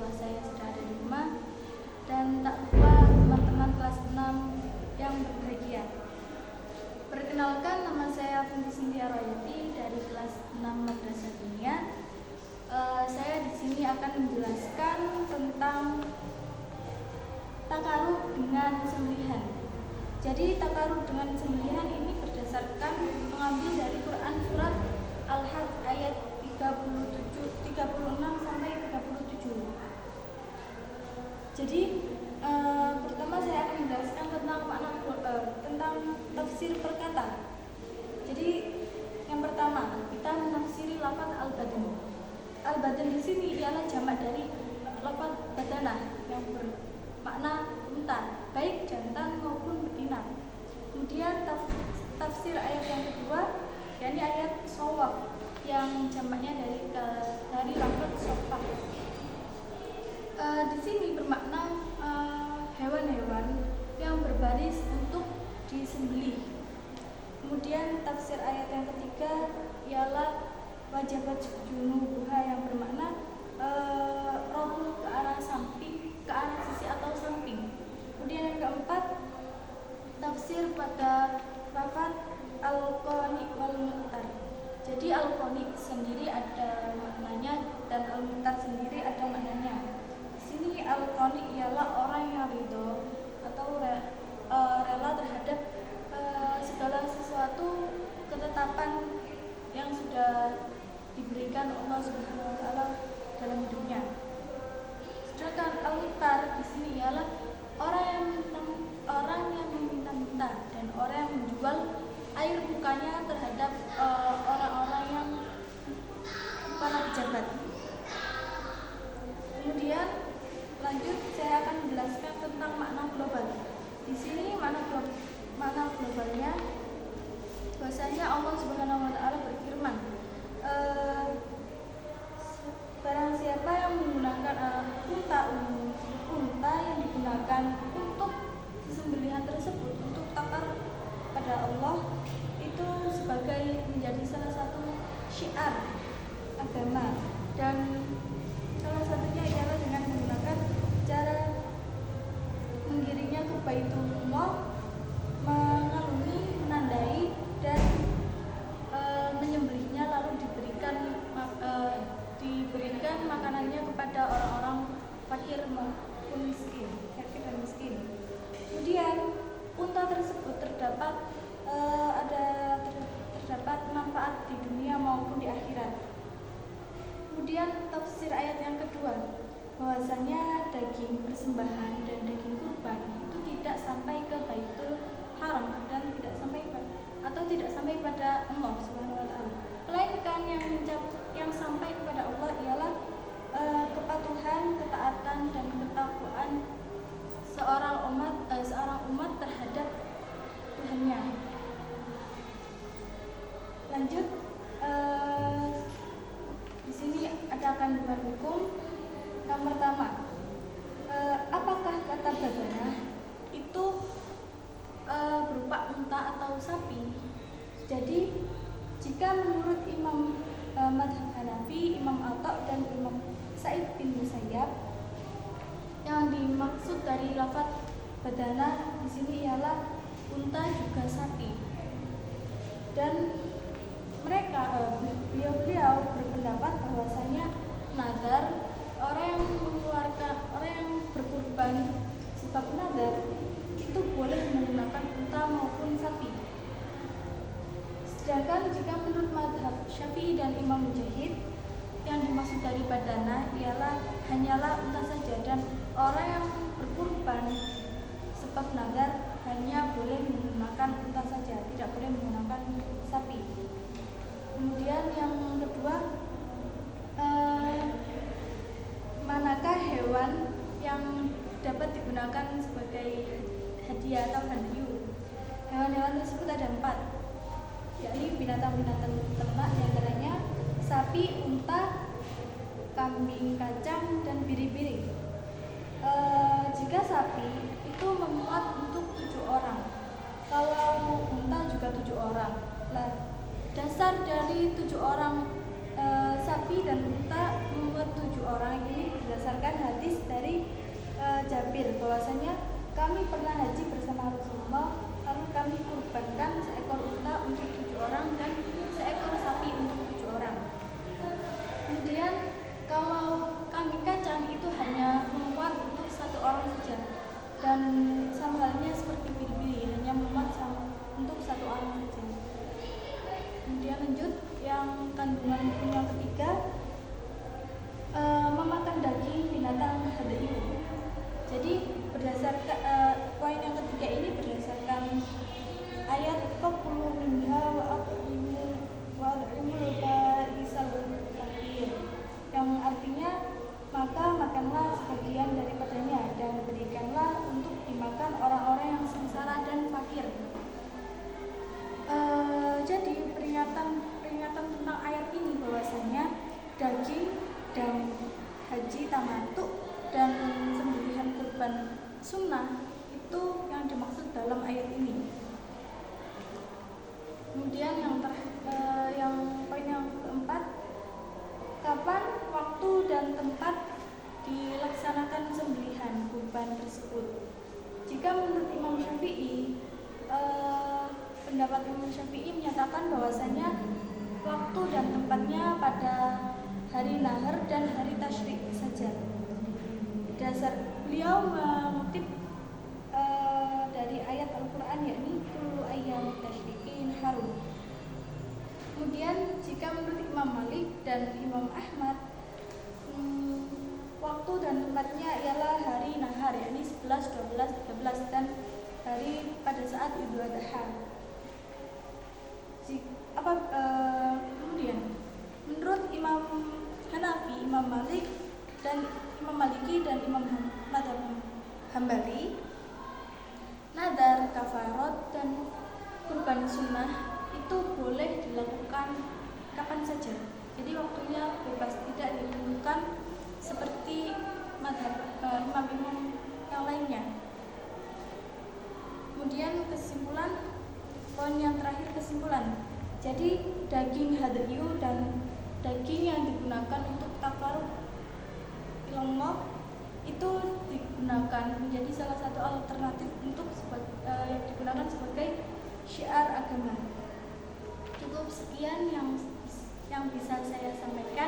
bahwa saya sudah ada di rumah. Dan tak lupa teman-teman kelas 6 yang berbahagia. Perkenalkan, nama saya Funti Sintia Royati dari kelas 6 Madrasah Dunia. Saya di sini akan menjelaskan tentang takarub dengan sembelihan. Jadi takarub dengan sembelihan ini berdasarkan mengambil dari Quran surat Al-Hajj ayat 36 sampai 37. Jadi pertama saya akan menjelaskan tentang makna tentang tafsir perkata. Jadi yang pertama kita menafsiri lafaz al-badan. Al-badan di sini ialah jamak dari lafaz badanah yang bermakna unta, baik jantan maupun betina. Kemudian tafsir ayat yang kedua, yakni ayat shawab yang jamaknya dari lafaz shofah. Di sini bermakna hewan-hewan yang berbaris untuk disembelih. Kemudian tafsir ayat yang ketiga ialah wajabat junubuha yang bermakna roboh ke arah samping, ke arah sisi atau samping. Kemudian yang keempat, tafsir pada lafaz al-qani wal mu'tar. Jadi al-qani sendiri ada maknanya dan al-mu'tar sendiri ada maknanya. Di sini al-qani ialah orang yang ridho atau rela terhadap segala sesuatu ketetapan yang sudah diberikan Allah Subhanahu wa taala dalam hidupnya. Sedangkan al-mu'tar di sini ialah orang yang meminta-minta dan orang yang menjual air mukanya terhadap orang-orang yang para pejabat. Kemudian lanjut saya akan menjelaskan tentang makna global. Di sini makna globalnya bahwasanya Allah Subhanahu wa taala berfirman, barang siapa yang menggunakan unta yang digunakan untuk sembelihan tersebut untuk takar pada Allah, itu sebagai menjadi salah satu syiar agama, dan salah satunya ialah dengan menggunakan cara menggiringnya ke Baitullah, mengalungi, menandai, dan menyembelihnya, lalu diberikan makanannya kepada orang-orang fakir maupun miskin, fakir dan miskin. Kemudian unta tersebut terdapat manfaat di dunia maupun di akhirat. Kemudian tafsir ayat yang kedua, bahwasanya daging persembahan dan daging kurban itu tidak sampai ke Baitul Haram dan tidak sampai pada Allah Subhanahu wa taala. Melainkan yang sampai kepada Allah ialah kepatuhan, ketaatan dan ketakwaan seorang umat terhadap Tuhannya. Lanjut, di sini akan dua hukum. Yang pertama, apakah kata badanah itu berupa unta atau sapi? Jadi jika menurut Imam Madhab Hanafi, Imam Atha dan Imam Sa'id bin Musayyab, yang dimaksud dari lafaz badanah di sini ialah unta juga sapi. Dan mereka beliau berpendapat bahwasanya nazar, orang yang berkurban sebab nazar itu boleh menggunakan unta maupun sapi. Sedangkan jika menurut mazhab Syafi'i dan Imam Mujahid, yang dimaksud dari badanah ialah hanyalah unta saja, dan orang yang berkurban sebab nazar hanya boleh menggunakan unta saja, tidak boleh menggunakan sapi. Kemudian yang kedua, manakah hewan yang dapat digunakan sebagai hadiah atau hadyu? Hewan-hewan tersebut ada 4, yakni binatang-binatang ternak, diantaranya sapi, unta, kambing kacang, dan biri-biri. Jika sapi itu memuat untuk 7 orang, kalau unta juga 7 orang. Nah, dasar dari 7 orang sapi dan unta memuat 7 orang ini berdasarkan hadis kurban sunnah itu yang dimaksud dalam ayat ini. Kemudian yang poin yang keempat, kapan waktu dan tempat dilaksanakan sembelihan kurban tersebut. Jika menurut Imam Syafi'i, pendapat Imam Syafi'i menyatakan bahwasanya waktu dan tempatnya pada hari nahar dan hari tasyrik saja. Dasar beliau mengutip dari ayat Al-Quran, yakni kullu ayyam tasyrikin harum. Kemudian jika menurut Imam Malik dan Imam Ahmad, waktu dan tempatnya ialah hari nahar, yakni 11, 12, 13 dan hari pada saat Idul Adha. Kemudian menurut Imam Hanafi, Imam Malik dan Imam Maliki dan Imam Madzhab Hambali, nadar, kafarat dan kurban sunnah itu boleh dilakukan kapan saja. Jadi waktunya bebas, tidak ditentukan seperti madzhab imam-imam yang lainnya. Kemudian kesimpulan, poin yang terakhir kesimpulan. Jadi daging hadyu dan daging yang digunakan untuk takarrub ilallah itu digunakan menjadi salah satu alternatif untuk yang digunakan sebagai syiar agama. Cukup sekian yang bisa saya sampaikan.